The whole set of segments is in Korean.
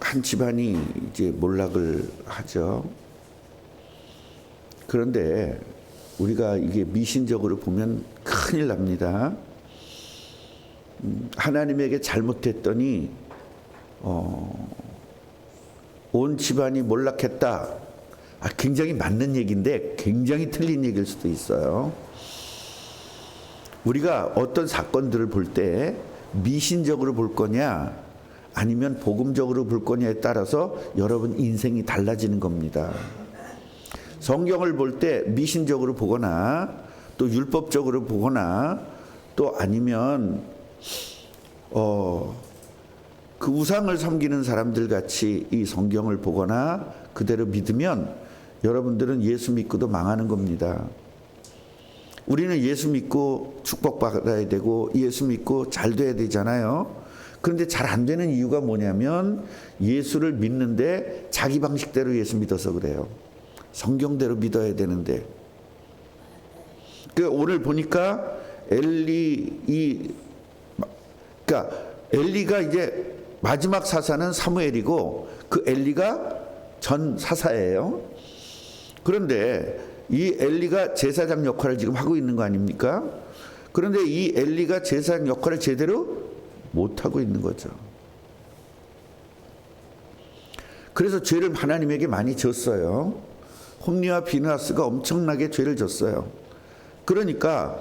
한 집안이 이제 몰락을 하죠. 그런데 우리가 이게 미신적으로 보면 큰일 납니다. 하나님에게 잘못했더니 온 집안이 몰락했다. 굉장히 맞는 얘기인데 굉장히 틀린 얘기일 수도 있어요. 우리가 어떤 사건들을 볼 때 미신적으로 볼 거냐 아니면 복음적으로 볼 거냐에 따라서 여러분 인생이 달라지는 겁니다. 성경을 볼 때 미신적으로 보거나 또 율법적으로 보거나 또 아니면 그 우상을 섬기는 사람들 같이 이 성경을 보거나 그대로 믿으면 여러분들은 예수 믿고도 망하는 겁니다. 우리는 예수 믿고 축복받아야 되고 예수 믿고 잘 돼야 되잖아요. 그런데 잘 안 되는 이유가 뭐냐면 예수를 믿는데 자기 방식대로 예수 믿어서 그래요. 성경대로 믿어야 되는데. 오늘 보니까 엘리가 이제 마지막 사사는 사무엘이고 그 엘리가 전 사사예요. 그런데 이 엘리가 제사장 역할을 지금 하고 있는 거 아닙니까? 그런데 이 엘리가 제사장 역할을 제대로 못하고 있는 거죠. 그래서 죄를 하나님에게 많이 졌어요. 홈리와 비느하스가 엄청나게 죄를 졌어요. 그러니까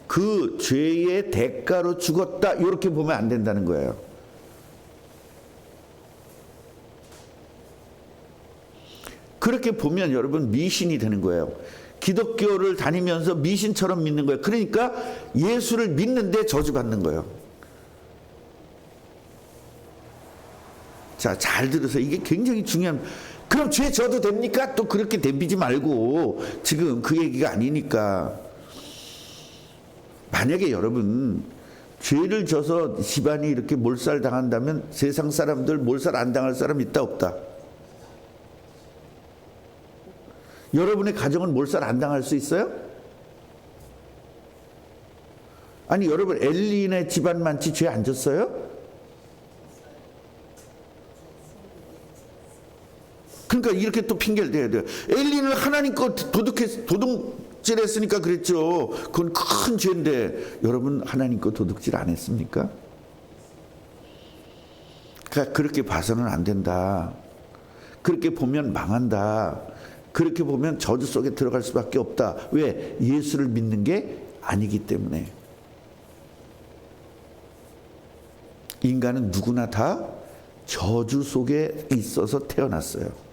그 죄의 대가로 죽었다 이렇게 보면 안 된다는 거예요. 그렇게 보면 여러분 미신이 되는 거예요. 기독교를 다니면서 미신처럼 믿는 거예요. 그러니까 예수를 믿는데 저주받는 거예요. 자, 잘 들으세요. 이게 굉장히 중요한. 그럼 죄 져도 됩니까? 또 그렇게 덤비지 말고 지금 그 얘기가 아니니까. 만약에 여러분 죄를 져서 집안이 이렇게 몰살당한다면 세상 사람들 몰살 안 당할 사람 있다 없다? 여러분의 가정은 몰살 안 당할 수 있어요? 아니 여러분 엘리네 집안만치 죄 안 졌어요? 그러니까 이렇게 또 핑계를 대야 돼요. 엘리는 하나님 거 도둑질했으니까 그랬죠. 그건 큰 죄인데 여러분 하나님 거 도둑질 안 했습니까? 그러니까 그렇게 봐서는 안 된다. 그렇게 보면 망한다. 그렇게 보면 저주 속에 들어갈 수밖에 없다. 왜? 예수를 믿는 게 아니기 때문에. 인간은 누구나 다 저주 속에 있어서 태어났어요.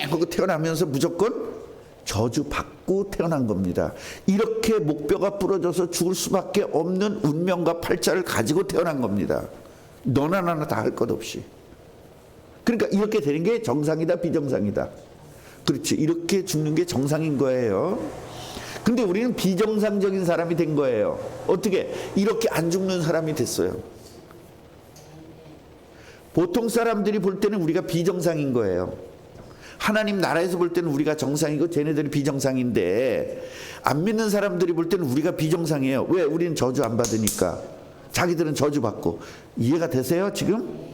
하고 태어나면서 무조건 저주 받고 태어난 겁니다. 이렇게 목뼈가 부러져서 죽을 수밖에 없는 운명과 팔자를 가지고 태어난 겁니다. 너나 나나 다 할 것 없이. 그러니까 이렇게 되는 게 정상이다 비정상이다. 그렇지. 이렇게 죽는 게 정상인 거예요. 근데 우리는 비정상적인 사람이 된 거예요. 어떻게? 이렇게 안 죽는 사람이 됐어요. 보통 사람들이 볼 때는 우리가 비정상인 거예요. 하나님 나라에서 볼 때는 우리가 정상이고 쟤네들이 비정상인데 안 믿는 사람들이 볼 때는 우리가 비정상이에요. 왜? 우리는 저주 안 받으니까. 자기들은 저주 받고. 이해가 되세요 지금?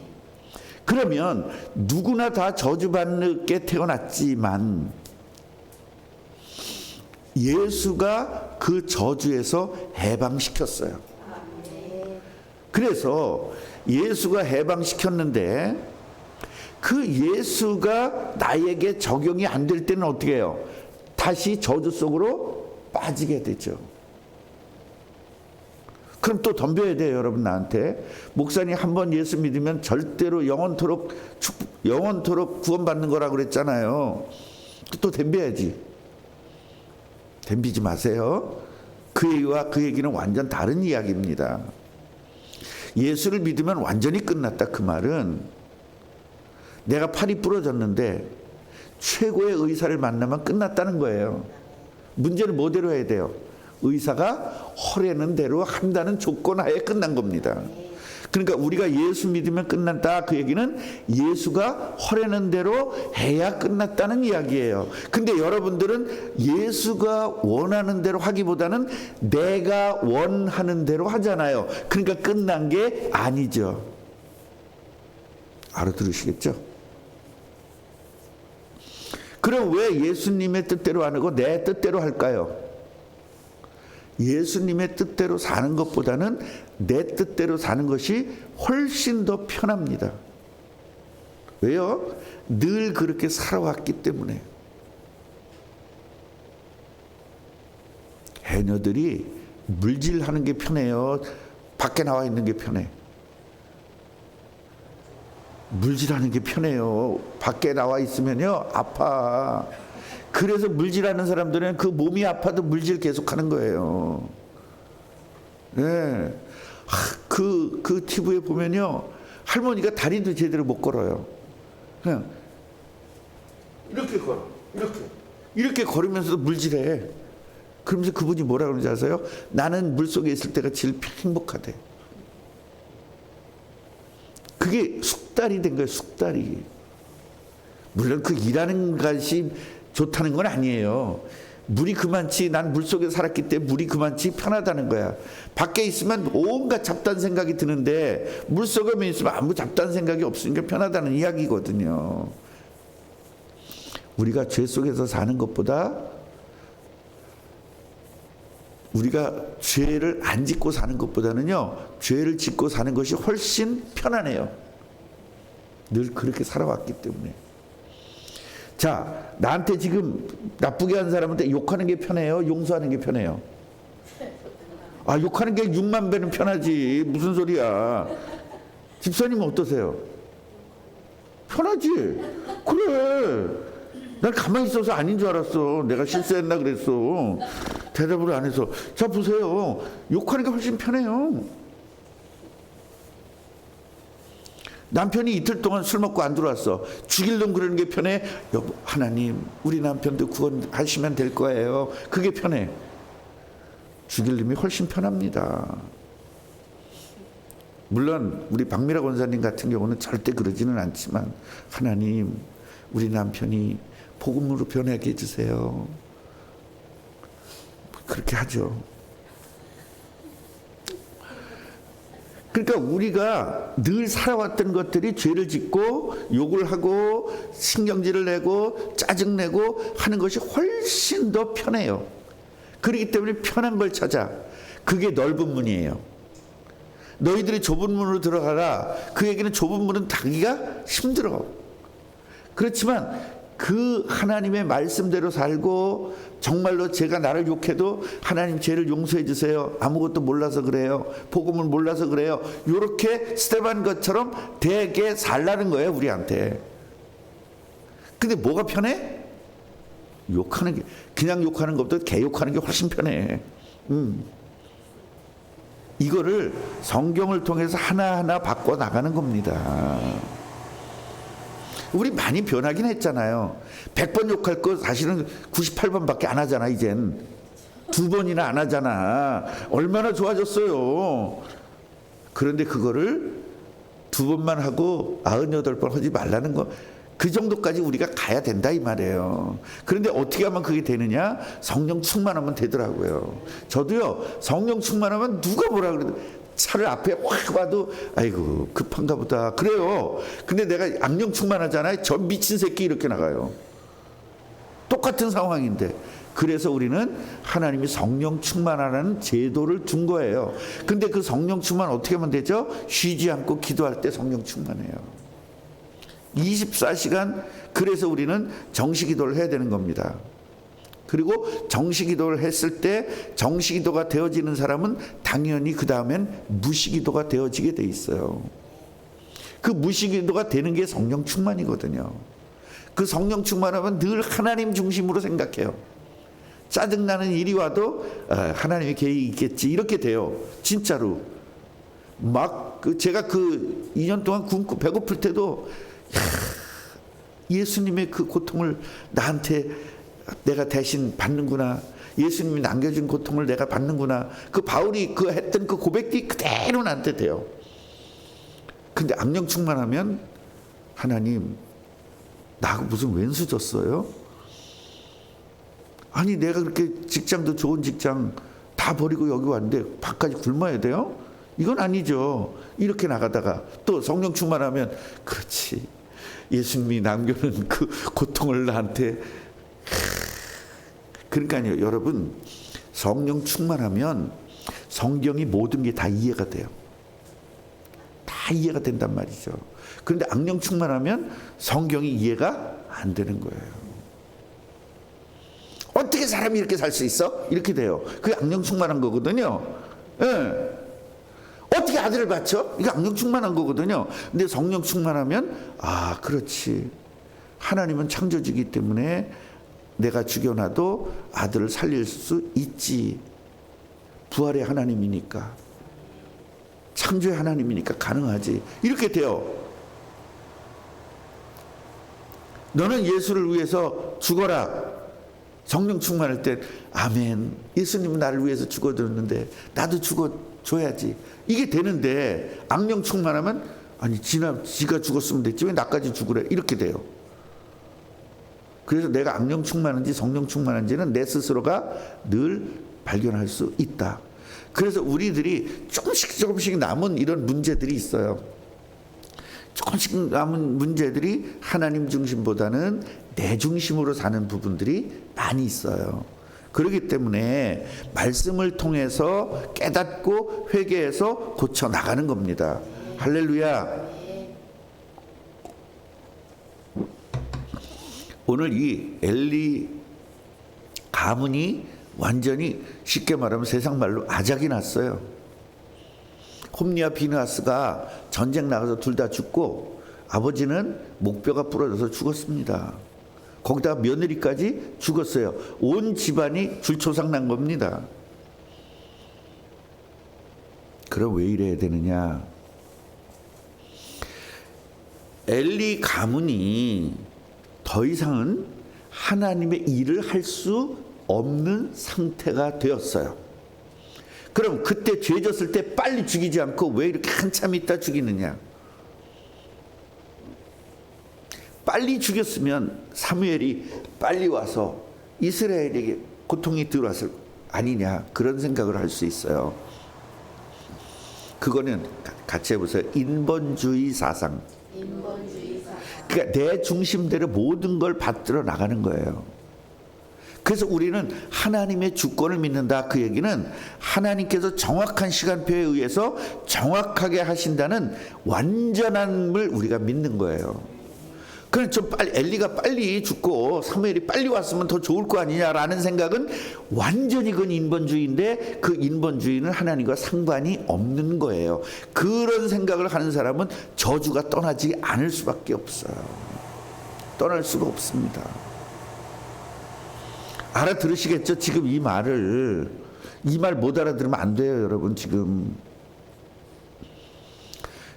그러면 누구나 다 저주받게 태어났지만 예수가 그 저주에서 해방시켰어요. 그래서 예수가 해방시켰는데 그 예수가 나에게 적용이 안 될 때는 어떻게 해요? 다시 저주 속으로 빠지게 되죠. 그럼 또 덤벼야 돼요, 여러분 나한테. 목사님 한 번 예수 믿으면 절대로 영원토록 구원받는 거라고 그랬잖아요. 또 덤벼야지. 덤비지 마세요. 그 얘기와 그 얘기는 완전 다른 이야기입니다. 예수를 믿으면 완전히 끝났다. 그 말은 내가 팔이 부러졌는데 최고의 의사를 만나면 끝났다는 거예요. 문제는 뭐대로 해야 돼요? 의사가 허라는 대로 한다는 조건 하에 끝난 겁니다. 그러니까 우리가 예수 믿으면 끝난다. 그 얘기는 예수가 허라는 대로 해야 끝났다는 이야기예요. 근데 여러분들은 예수가 원하는 대로 하기보다는 내가 원하는 대로 하잖아요. 그러니까 끝난 게 아니죠. 알아들으시겠죠? 그럼 왜 예수님의 뜻대로 안 하고 내 뜻대로 할까요? 예수님의 뜻대로 사는 것보다는 내 뜻대로 사는 것이 훨씬 더 편합니다. 왜요? 늘 그렇게 살아왔기 때문에. 해녀들이 물질하는 게 편해요? 밖에 나와 있는 게 편해? 물질하는 게 편해요. 밖에 나와 있으면요 아파. 그래서 물질하는 사람들은 그 몸이 아파도 물질 계속하는 거예요. 네. 그 TV에 보면요 할머니가 다리도 제대로 못 걸어요. 그냥 이렇게 걸어. 이렇게 걸으면서도 물질해. 그러면서 그분이 뭐라 그러는지 아세요? 나는 물속에 있을 때가 제일 행복하대. 그게 숙달이 된 거예요. 숙달이. 물론 그 일하는 것이 좋다는 건 아니에요. 물이 그만치 난 물속에 살았기 때문에 물이 그만치 편하다는 거야. 밖에 있으면 온갖 잡다한 생각이 드는데 물속에만 있으면 아무 잡다한 생각이 없으니까 편하다는 이야기거든요. 우리가 죄 속에서 사는 것보다 우리가 죄를 안 짓고 사는 것보다는요 죄를 짓고 사는 것이 훨씬 편안해요. 늘 그렇게 살아왔기 때문에. 자, 나한테 지금 나쁘게 한 사람한테 욕하는 게 편해요? 용서하는 게 편해요? 아, 욕하는 게 6만 배는 편하지. 무슨 소리야. 집사님은 어떠세요? 편하지? 그래. 난 가만히 있어서 아닌 줄 알았어. 내가 실수했나 그랬어. 대답을 안 해서. 자, 보세요. 욕하는 게 훨씬 편해요. 남편이 이틀 동안 술 먹고 안 들어왔어. 죽일 놈 그러는 게 편해? 여보, 하나님, 우리 남편도 구원하시면 될 거예요. 그게 편해. 죽일 놈이 훨씬 편합니다. 물론 우리 박미라 권사님 같은 경우는 절대 그러지는 않지만, 하나님, 우리 남편이 복음으로 변하게 해주세요. 그렇게 하죠. 그러니까 우리가 늘 살아왔던 것들이 죄를 짓고 욕을 하고 신경질을 내고 짜증내고 하는 것이 훨씬 더 편해요. 그렇기 때문에 편한 걸 찾아. 그게 넓은 문이에요. 너희들이 좁은 문으로 들어가라. 그 얘기는 좁은 문은 닫기가 힘들어. 그렇지만 그 하나님의 말씀대로 살고 정말로 제가 나를 욕해도 하나님 죄를 용서해 주세요. 아무것도 몰라서 그래요. 복음을 몰라서 그래요. 이렇게 스테반 것처럼 되게 살라는 거예요. 우리한테. 근데 뭐가 편해? 욕하는 게. 그냥 욕하는 것보다 개욕하는 게 훨씬 편해. 이거를 성경을 통해서 하나하나 바꿔나가는 겁니다. 우리 많이 변하긴 했잖아요. 100번 욕할 거 사실은 98번밖에 안 하잖아. 이젠 2번이나 안 하잖아. 얼마나 좋아졌어요. 그런데 그거를 2번만 하고 98번 하지 말라는 거, 그 정도까지 우리가 가야 된다 이 말이에요. 그런데 어떻게 하면 그게 되느냐? 성령 충만하면 되더라고요. 저도요, 성령 충만하면 누가 뭐라 그래도 차를 앞에 확 봐도 아이고 급한가 보다 그래요. 근데 내가 악령 충만하잖아요. 저 미친 새끼 이렇게 나가요. 똑같은 상황인데. 그래서 우리는 하나님이 성령 충만하라는 제도를 둔 거예요. 근데 그 성령 충만 어떻게 하면 되죠? 쉬지 않고 기도할 때 성령 충만해요. 24시간. 그래서 우리는 정시기도를 해야 되는 겁니다. 그리고 정시기도를 했을 때 정시기도가 되어지는 사람은 당연히 그 다음엔 무시기도가 되어지게 돼 있어요. 그 무시기도가 되는 게 성령 충만이거든요. 그 성령 충만하면 늘 하나님 중심으로 생각해요. 짜증나는 일이 와도 하나님의 계획이 있겠지 이렇게 돼요. 진짜로. 막 제가 그 2년 동안 굶고 배고플 때도 예수님의 그 고통을 나한테 내가 대신 받는구나. 예수님이 남겨준 고통을 내가 받는구나. 그 바울이 그 했던 그 고백이 그대로 나한테 돼요. 근데 악령 충만하면 하나님 나하고 무슨 왼수 졌어요? 아니 내가 그렇게 직장도 좋은 직장 다 버리고 여기 왔는데 밥까지 굶어야 돼요? 이건 아니죠. 이렇게 나가다가 또 성령 충만하면 그렇지. 예수님이 남겨놓은 그 고통을 나한테. 그러니까요, 여러분, 성령 충만하면 성경이 모든 게 다 이해가 돼요. 다 이해가 된단 말이죠. 그런데 악령 충만하면 성경이 이해가 안 되는 거예요. 어떻게 사람이 이렇게 살 수 있어? 이렇게 돼요. 그게 악령 충만한 거거든요. 예. 어떻게 아들을 바쳐? 이게 악령 충만한 거거든요. 근데 성령 충만하면 아, 그렇지. 하나님은 창조주이기 때문에 내가 죽여놔도 아들을 살릴 수 있지. 부활의 하나님이니까, 창조의 하나님이니까 가능하지. 이렇게 돼요. 너는 예수를 위해서 죽어라. 성령 충만할 때 아멘. 예수님은 나를 위해서 죽어줬는데 나도 죽어줘야지. 이게 되는데 악령 충만하면 아니 지가 죽었으면 됐지 왜 나까지 죽으래. 이렇게 돼요. 그래서 내가 악령 충만한지 성령 충만한지는 내 스스로가 늘 발견할 수 있다. 그래서 우리들이 조금씩 남은 이런 문제들이 있어요. 조금씩 남은 문제들이 하나님 중심보다는 내 중심으로 사는 부분들이 많이 있어요. 그렇기 때문에 말씀을 통해서 깨닫고 회개해서 고쳐 나가는 겁니다. 할렐루야. 오늘 이 엘리 가문이 완전히 쉽게 말하면 세상 말로 아작이 났어요. 홈리와 비느하스가 전쟁 나가서 둘 다 죽고 아버지는 목뼈가 부러져서 죽었습니다. 거기다 며느리까지 죽었어요. 온 집안이 줄초상 난 겁니다. 그럼 왜 이래야 되느냐? 엘리 가문이 더 이상은 하나님의 일을 할 수 없는 상태가 되었어요. 그럼 그때 죄 졌을 때 빨리 죽이지 않고 왜 이렇게 한참 있다 죽이느냐? 빨리 죽였으면 사무엘이 빨리 와서 이스라엘에게 고통이 들어왔을 아니냐, 그런 생각을 할 수 있어요. 그거는 같이 해보세요. 인본주의 사상. 그러니까 내 중심대로 모든 걸 받들어 나가는 거예요. 그래서 우리는 하나님의 주권을 믿는다. 그 얘기는 하나님께서 정확한 시간표에 의해서 정확하게 하신다는 완전함을 우리가 믿는 거예요. 그럼 좀 빨리 엘리가 빨리 죽고 사무엘이 빨리 왔으면 더 좋을 거 아니냐라는 생각은 완전히 그건 인본주의인데, 그 인본주의는 하나님과 상관이 없는 거예요. 그런 생각을 하는 사람은 저주가 떠나지 않을 수밖에 없어요. 떠날 수가 없습니다. 알아들으시겠죠? 지금 이 말을, 이 말 못 알아들으면 안 돼요, 여러분. 지금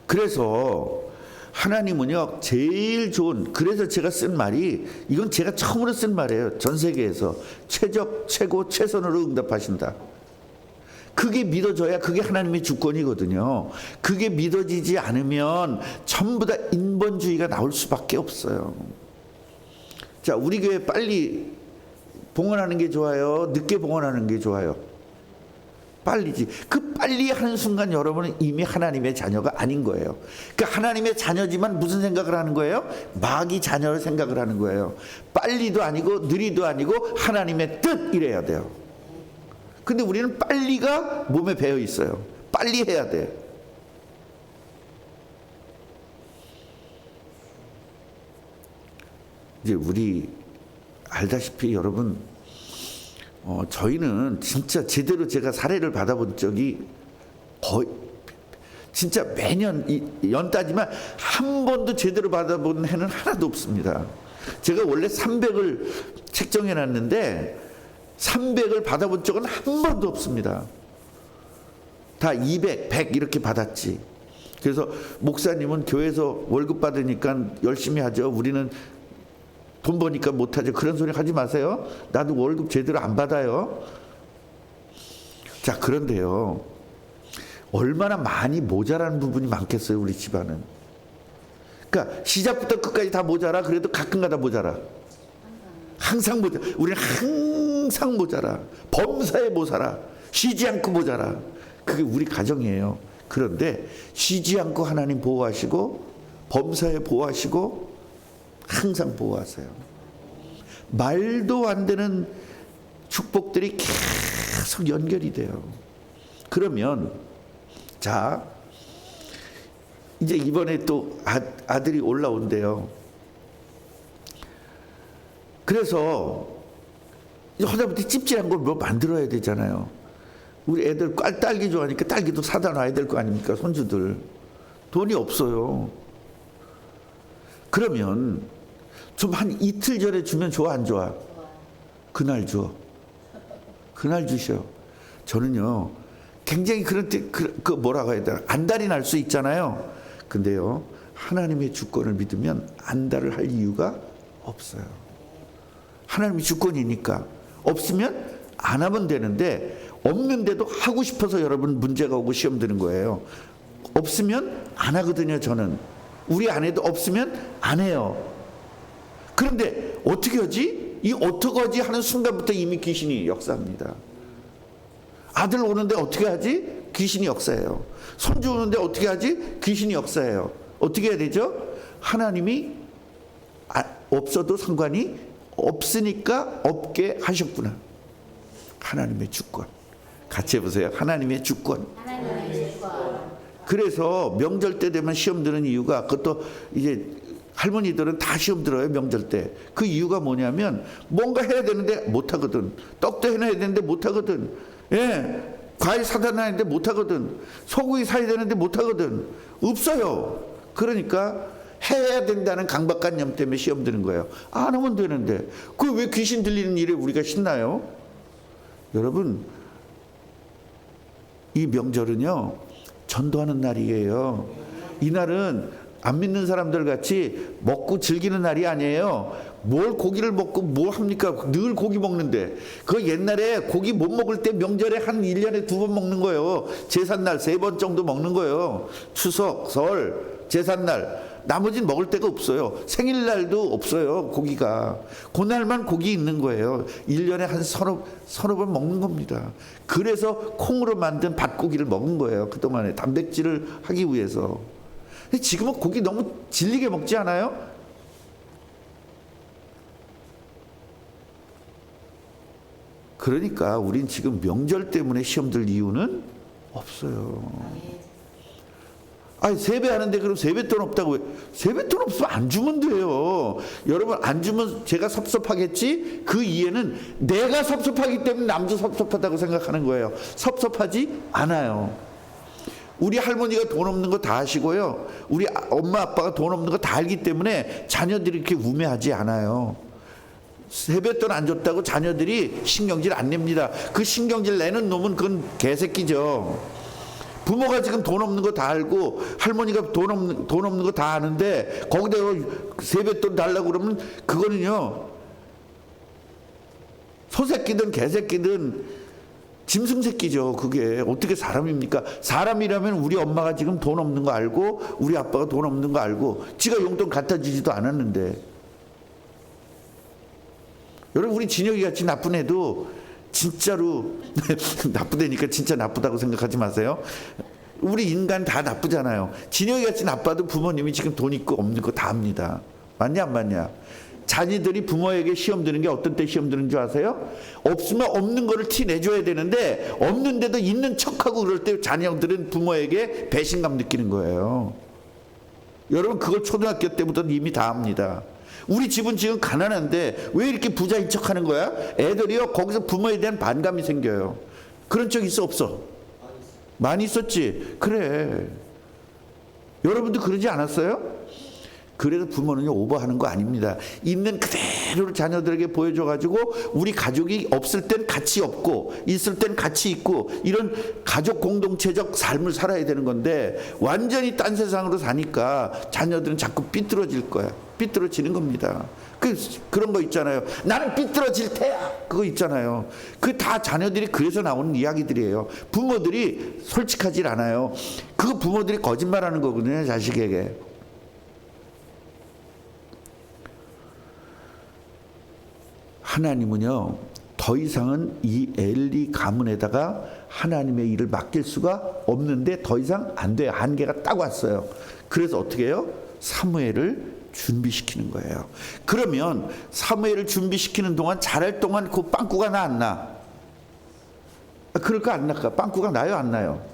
그래서 하나님은요 제일 좋은, 그래서 제가 쓴 말이, 이건 제가 처음으로 쓴 말이에요. 전 세계에서 최고 최선으로 응답하신다. 그게 믿어져야 그게 하나님의 주권이거든요. 그게 믿어지지 않으면 전부 다 인본주의가 나올 수밖에 없어요. 자, 우리 교회 빨리 봉헌하는 게 좋아요, 늦게 봉헌하는 게 좋아요? 빨리지. 그 빨리 하는 순간 여러분은 이미 하나님의 자녀가 아닌 거예요. 그러니까 하나님의 자녀지만 무슨 생각을 하는 거예요? 마귀 자녀를 생각을 하는 거예요. 빨리도 아니고 느리도 아니고 하나님의 뜻, 이래야 돼요. 근데 우리는 빨리가 몸에 배어 있어요. 빨리 해야 돼. 이제 우리 알다시피 여러분, 저희는 진짜 제대로 제가 사례를 받아본 적이 거의, 진짜 매년 연 따지만 한 번도 제대로 받아본 해는 하나도 없습니다. 제가 원래 300을 책정해 놨는데 300을 받아본 적은 한 번도 없습니다. 다 200, 100 이렇게 받았지. 그래서 목사님은 교회에서 월급 받으니까 열심히 하죠. 우리는 돈 버니까 못하죠. 그런 소리 하지 마세요. 나도 월급 제대로 안 받아요. 자, 그런데요, 얼마나 많이 모자라는 부분이 많겠어요, 우리 집안은. 그러니까 시작부터 끝까지 다 모자라. 그래도 가끔가다 모자라. 항상 모자라. 우리는 항상 모자라. 범사에 모자라. 쉬지 않고 모자라. 그게 우리 가정이에요. 그런데 쉬지 않고 하나님 보호하시고 범사에 보호하시고 항상 보호하세요. 말도 안 되는 축복들이 계속 연결이 돼요. 그러면 자 이제 이번에 또 아들이 올라온대요. 그래서 하다못해 찝찝한 걸 뭐 만들어야 되잖아요. 우리 애들 딸기 좋아하니까 딸기도 사다 놔야 될 거 아닙니까? 손주들 돈이 없어요. 그러면 좀 한 이틀 전에 주면 좋아 안 좋아? 그날 줘. 그날 주셔. 저는요 굉장히 그런 때 그 뭐라고 해야 되나 안달이 날 수 있잖아요. 근데요 하나님의 주권을 믿으면 안달을 할 이유가 없어요. 하나님의 주권이니까. 없으면 안 하면 되는데 없는데도 하고 싶어서 여러분 문제가 오고 시험 드는 거예요. 없으면 안 하거든요. 저는 우리 아내도 없으면 안 해요. 그런데 어떻게 하지? 이 어떻게 하지 하는 순간부터 이미 귀신이 역사합니다. 아들 오는데 어떻게 하지? 귀신이 역사해요. 손주 오는데 어떻게 하지? 귀신이 역사해요. 어떻게 해야 되죠? 하나님이 없어도 상관이 없으니까 없게 하셨구나. 하나님의 주권. 같이 해보세요. 하나님의 주권. 그래서 명절 때 되면 시험 드는 이유가, 그것도 이제 할머니들은 다 시험 들어요. 명절 때. 그 이유가 뭐냐면 뭔가 해야 되는데 못하거든. 떡도 해놔야 되는데 못하거든. 예, 과일 사다 놔야 되는데 못하거든. 소고기 사야 되는데 못하거든. 없어요. 그러니까 해야 된다는 강박관념 때문에 시험 드는 거예요. 안 하면 되는데. 그 왜 귀신 들리는 일에 우리가 신나요? 여러분, 이 명절은요 전도하는 날이에요. 이날은 안 믿는 사람들 같이 먹고 즐기는 날이 아니에요. 뭘 고기를 먹고 뭐 합니까? 늘 고기 먹는데. 그 옛날에 고기 못 먹을 때 명절에 한 1년에 2번 먹는 거예요. 제삿날 3번 정도 먹는 거예요. 추석, 설, 제삿날. 나머지는 먹을 데가 없어요. 생일날도 없어요. 고기가. 그날만 고기 있는 거예요. 1년에 한 서너 번 먹는 겁니다. 그래서 콩으로 만든 밭고기를 먹은 거예요. 그동안에 단백질을 하기 위해서. 근데 지금은 고기 너무 질리게 먹지 않아요? 그러니까 우린 지금 명절 때문에 시험 들 이유는 없어요. 아니 세배하는데 그럼 세뱃돈 없다고 왜? 세뱃돈 없으면 안 주면 돼요. 여러분 안 주면 제가 섭섭하겠지? 그 이해는 내가 섭섭하기 때문에 남도 섭섭하다고 생각하는 거예요. 섭섭하지 않아요. 우리 할머니가 돈 없는 거 다 아시고요. 우리 엄마 아빠가 돈 없는 거 다 알기 때문에 자녀들이 이렇게 우매하지 않아요. 세뱃돈 안 줬다고 자녀들이 신경질 안 냅니다. 그 신경질 내는 놈은 그건 개새끼죠. 부모가 지금 돈 없는 거 다 알고 할머니가 돈 없는 거 다 아는데 거기다가 세뱃돈 달라고 그러면 그거는요 소새끼든 개새끼든 짐승새끼죠. 그게 어떻게 사람입니까? 사람이라면 우리 엄마가 지금 돈 없는 거 알고 우리 아빠가 돈 없는 거 알고 지가 용돈 갖다 주지도 않았는데. 여러분 우리 진혁이 같이 나쁜 애도 진짜로 나쁜 애니까 진짜 나쁘다고 생각하지 마세요. 우리 인간 다 나쁘잖아요. 진혁이 같이 나빠도 부모님이 지금 돈 있고 없는 거 다 압니다. 맞냐 안 맞냐? 자녀들이 부모에게 시험 드는 게 어떤 때 시험 드는 줄 아세요? 없으면 없는 거를 티 내줘야 되는데 없는데도 있는 척하고 그럴 때 자녀들은 부모에게 배신감 느끼는 거예요. 여러분 그걸 초등학교 때부터 이미 다 압니다. 우리 집은 지금 가난한데 왜 이렇게 부자인 척하는 거야? 애들이요 거기서 부모에 대한 반감이 생겨요. 그런 적 있어 없어? 많이 있었지. 그래. 여러분도 그러지 않았어요? 그래서 부모는 오버하는 거 아닙니다. 있는 그대로를 자녀들에게 보여줘가지고 우리 가족이 없을 땐 같이 없고 있을 땐 같이 있고 이런 가족 공동체적 삶을 살아야 되는 건데 완전히 딴 세상으로 사니까 자녀들은 자꾸 삐뚤어질 거야. 삐뚤어지는 겁니다. 그런 거 있잖아요. 나는 삐뚤어질 테야. 그거 있잖아요. 그 다 자녀들이 그래서 나오는 이야기들이에요. 부모들이 솔직하질 않아요. 그거 부모들이 거짓말하는 거거든요. 자식에게. 하나님은요 더 이상은 이 엘리 가문에다가 하나님의 일을 맡길 수가 없는데 더 이상 안 돼요. 한계가 딱 왔어요. 그래서 어떻게 해요? 사무엘을 준비시키는 거예요. 그러면 사무엘을 준비시키는 동안 자랄 동안 그 빵꾸가 나 안 나? 그럴까 안 날까? 빵꾸가 나요 안 나요?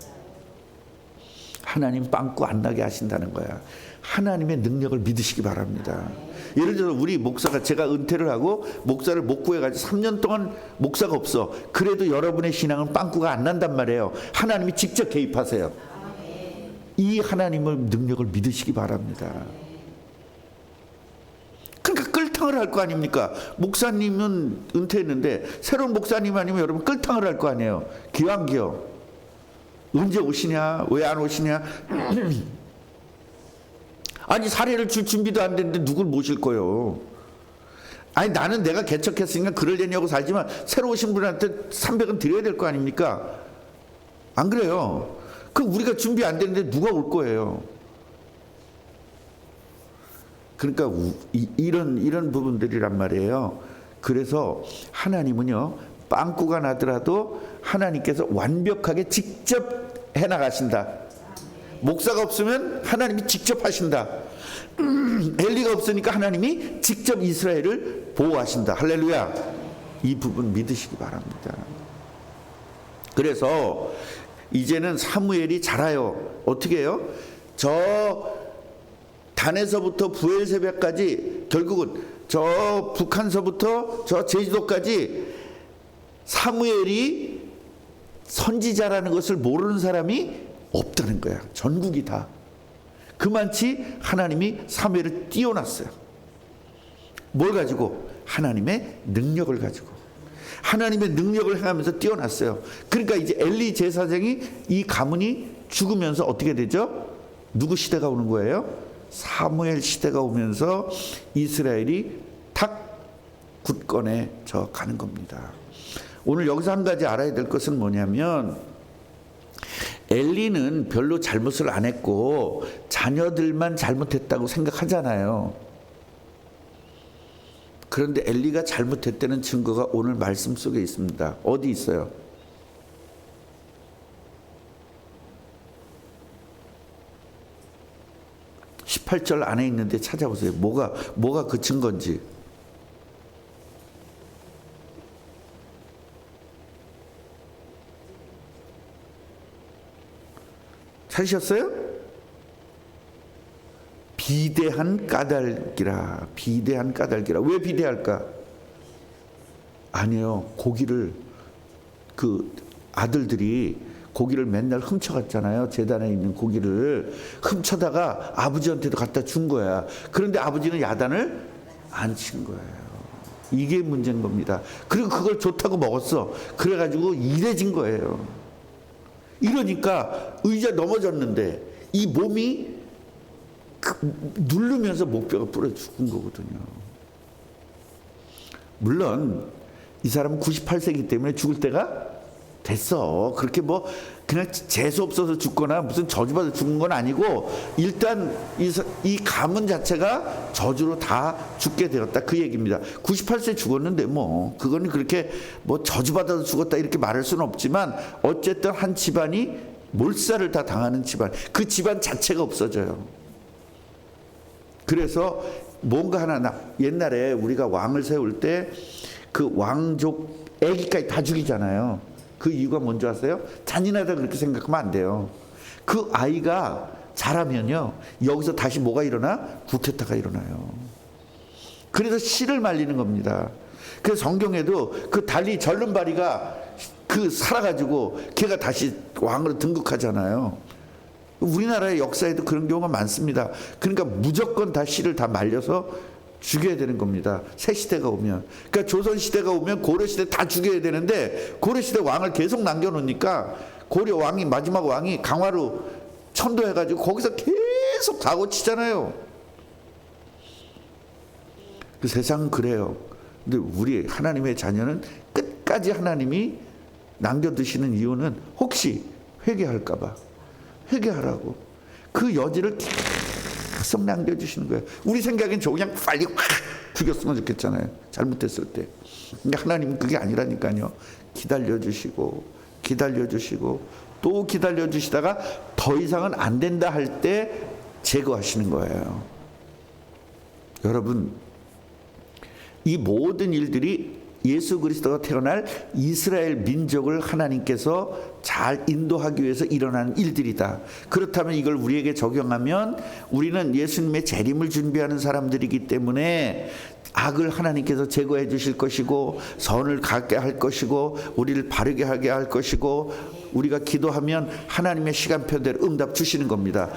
하나님 빵꾸 안 나게 하신다는 거야. 하나님의 능력을 믿으시기 바랍니다. 예를 들어 우리 목사가, 제가 은퇴를 하고 목사를 못 구해가지고 3년 동안 목사가 없어. 그래도 여러분의 신앙은 빵꾸가 안 난단 말이에요. 하나님이 직접 개입하세요. 이 하나님의 능력을 믿으시기 바랍니다. 그러니까 끌탕을 할 거 아닙니까? 목사님은 은퇴했는데 새로운 목사님 아니면 여러분 끌탕을 할 거 아니에요. 기왕기요. 언제 오시냐? 왜 안 오시냐? 아니 사례를 줄 준비도 안 됐는데 누굴 모실 거요? 아니 나는 내가 개척했으니까 그러려냐고 살지만 새로 오신 분한테 300은 드려야 될 거 아닙니까? 안 그래요? 그럼 우리가 준비 안 됐는데 누가 올 거예요? 그러니까 이런 부분들이란 말이에요. 그래서 하나님은요, 빵꾸가 나더라도 하나님께서 완벽하게 직접 해나가신다. 목사가 없으면 하나님이 직접 하신다. 엘리가 없으니까 하나님이 직접 이스라엘을 보호하신다. 할렐루야. 이 부분 믿으시기 바랍니다. 그래서 이제는 사무엘이 자라요. 어떻게 해요? 저 단에서부터 부엘세바까지, 결국은 저 북한서부터 저 제주도까지 사무엘이 선지자라는 것을 모르는 사람이 없다는 거야. 전국이 다. 그만치 하나님이 사무엘을 띄워놨어요. 뭘 가지고? 하나님의 능력을 가지고. 하나님의 능력을 행하면서 띄워놨어요. 그러니까 이제 엘리 제사장이, 이 가문이 죽으면서 어떻게 되죠? 누구 시대가 오는 거예요? 사무엘 시대가 오면서 이스라엘이 탁 굳건해져 가는 겁니다. 오늘 여기서 한 가지 알아야 될 것은 뭐냐면, 엘리는 별로 잘못을 안 했고 자녀들만 잘못했다고 생각하잖아요. 그런데 엘리가 잘못했다는 증거가 오늘 말씀 속에 있습니다. 어디 있어요? (18절) 안에 있는데 찾아보세요. 뭐가 그 증거인지. 찾으셨어요? 비대한 까닭이라. 비대한 까닭이라. 왜 비대할까? 아니에요. 고기를, 그 아들들이 고기를 맨날 훔쳐갔잖아요. 제단에 있는 고기를 훔쳐다가 아버지한테도 갖다 준 거야. 그런데 아버지는 야단을 안 친 거예요. 이게 문제인 겁니다. 그리고 그걸 좋다고 먹었어. 그래가지고 이래진 거예요. 이러니까 의자 넘어졌는데 이 몸이 누르면서 목뼈가 부러져 죽은 거거든요. 물론 이 사람은 98세이기 때문에 죽을 때가 됐어. 그렇게 뭐 그냥 재수 없어서 죽거나 무슨 저주받아 죽은 건 아니고, 일단 이 가문 자체가 저주로 다 죽게 되었다, 그 얘기입니다. 98세 죽었는데 뭐 그거는 그렇게 뭐 저주받아서 죽었다 이렇게 말할 수는 없지만, 어쨌든 한 집안이 몰살을 다 당하는 집안, 그 집안 자체가 없어져요. 그래서 뭔가 하나, 옛날에 우리가 왕을 세울 때 그 왕족 애기까지 다 죽이잖아요. 그 이유가 뭔지 아세요? 잔인하다 그렇게 생각하면 안 돼요. 그 아이가 자라면요, 여기서 다시 뭐가 일어나? 쿠데타가 일어나요. 그래서 씨를 말리는 겁니다. 그래서 성경에도 그 달리 절름발이가 그 살아가지고 걔가 다시 왕으로 등극하잖아요. 우리나라의 역사에도 그런 경우가 많습니다. 그러니까 무조건 다 씨를 다 말려서 죽여야 되는 겁니다. 새 시대가 오면. 그러니까 조선 시대가 오면 고려 시대 다 죽여야 되는데, 고려 시대 왕을 계속 남겨놓으니까 고려 왕이, 마지막 왕이 강화로 천도해가지고 거기서 계속 사고 치잖아요. 그 세상은 그래요. 근데 우리 하나님의 자녀는 끝까지 하나님이 남겨두시는 이유는 혹시 회개할까봐. 회개하라고. 그 여지를 계속 남겨주시는 거예요. 우리 생각엔 저 그냥 빨리 확 죽였으면 좋겠잖아요. 잘못했을 때. 근데 하나님은 그게 아니라니까요. 기다려주시고 기다려주시고 또 기다려주시다가 더 이상은 안 된다 할 때 제거하시는 거예요. 여러분, 이 모든 일들이 예수 그리스도가 태어날 이스라엘 민족을 하나님께서 잘 인도하기 위해서 일어나는 일들이다. 그렇다면 이걸 우리에게 적용하면 우리는 예수님의 재림을 준비하는 사람들이기 때문에 악을 하나님께서 제거해 주실 것이고 선을 갖게 할 것이고 우리를 바르게 하게 할 것이고 우리가 기도하면 하나님의 시간표대로 응답 주시는 겁니다.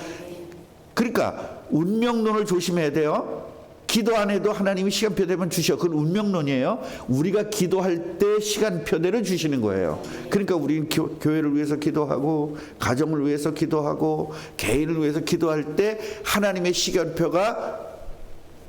그러니까 운명론을 조심해야 돼요. 기도 안 해도 하나님이 시간표 되면 주셔. 그건 운명론이에요. 우리가 기도할 때 시간표대로 주시는 거예요. 그러니까 우리는 교회를 위해서 기도하고 가정을 위해서 기도하고 개인을 위해서 기도할 때 하나님의 시간표가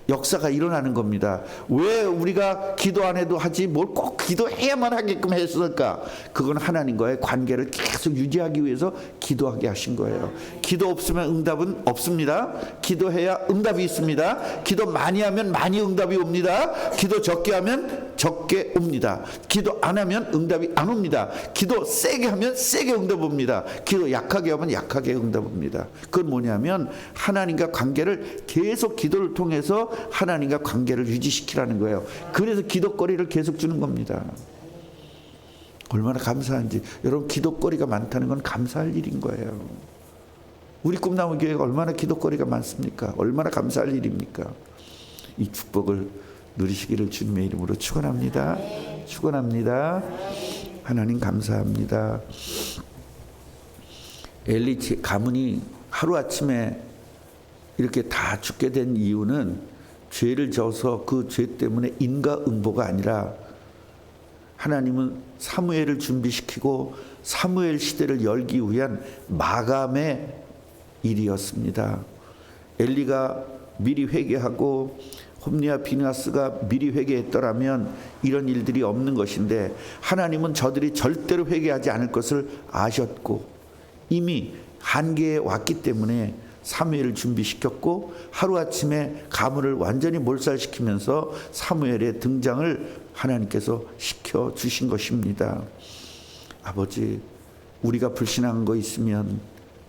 역사가 일어나는 겁니다. 왜 우리가 기도 안 해도 하지 뭘 꼭 기도해야만 하게끔 했을까? 그건 하나님과의 관계를 계속 유지하기 위해서 기도하게 하신 거예요. 기도 없으면 응답은 없습니다. 기도해야 응답이 있습니다. 기도 많이 하면 많이 응답이 옵니다. 기도 적게 하면 적게 옵니다. 기도 안 하면 응답이 안 옵니다. 기도 세게 하면 세게 응답 옵니다. 기도 약하게 하면 약하게 응답 옵니다. 그건 뭐냐면 하나님과 관계를 계속 기도를 통해서 하나님과 관계를 유지시키라는 거예요. 그래서 기도거리를 계속 주는 겁니다. 얼마나 감사한지. 여러분, 기도거리가 많다는 건 감사할 일인 거예요. 우리 꿈나무 교회가 얼마나 기도거리가 많습니까? 얼마나 감사할 일입니까? 이 축복을 누리시기를 주님의 이름으로 축원합니다. 축원합니다. 하나님 감사합니다. 엘리 가문이 하루아침에 이렇게 다 죽게 된 이유는 죄를 져서 그 죄 때문에 인과응보가 아니라 하나님은 사무엘을 준비시키고 사무엘 시대를 열기 위한 마감의 일이었습니다. 엘리가 미리 회개하고 홈리와 비느하스가 미리 회개했더라면 이런 일들이 없는 것인데 하나님은 저들이 절대로 회개하지 않을 것을 아셨고 이미 한계에 왔기 때문에 사무엘을 준비시켰고 하루아침에 가문을 완전히 몰살시키면서 사무엘의 등장을 하나님께서 시켜주신 것입니다. 아버지, 우리가 불신한 거 있으면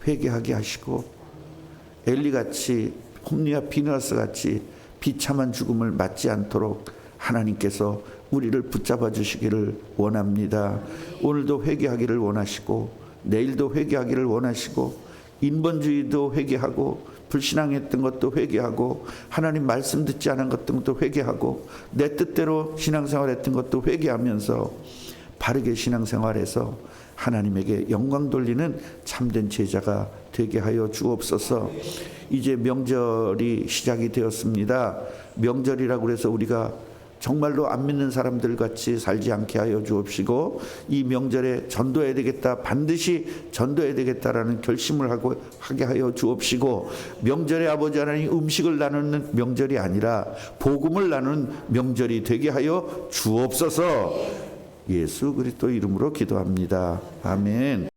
회개하게 하시고 엘리같이 홈리와 비느하스같이 비참한 죽음을 맞지 않도록 하나님께서 우리를 붙잡아 주시기를 원합니다. 오늘도 회개하기를 원하시고 내일도 회개하기를 원하시고 인본주의도 회개하고 불신앙했던 것도 회개하고 하나님 말씀 듣지 않은 것도 회개하고 내 뜻대로 신앙생활했던 것도 회개하면서 바르게 신앙생활해서 하나님에게 영광 돌리는 참된 제자가 되게 하여 주옵소서. 이제 명절이 시작이 되었습니다. 명절이라고 해서 우리가 정말로 안 믿는 사람들 같이 살지 않게 하여 주옵시고 이 명절에 전도해야 되겠다, 반드시 전도해야 되겠다라는 결심을 하게 하여 주옵시고 명절에 아버지 하나님 음식을 나누는 명절이 아니라 복음을 나누는 명절이 되게 하여 주옵소서. 예수 그리스도 이름으로 기도합니다. 아멘.